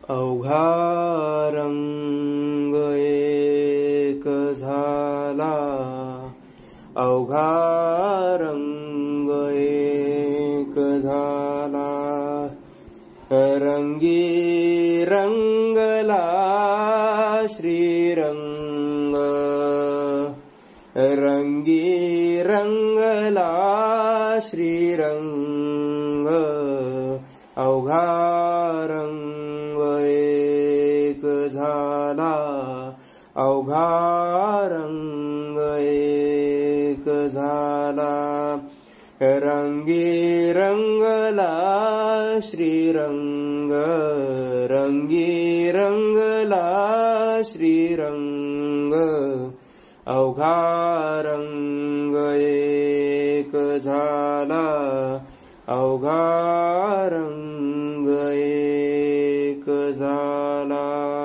अवघा रंग एक झाला, अवघा रंग एक झाला, रंगी रंगला श्रीरंग, रंगी रंगला श्रीरंग, अवघा रंग एक झाला, अवघा रंग एक झाला, रंगी रंगला श्रीरंग, रंगी रंगला श्रीरंग, अवघा रंग एक झाला, अवघा रंग एक झाला.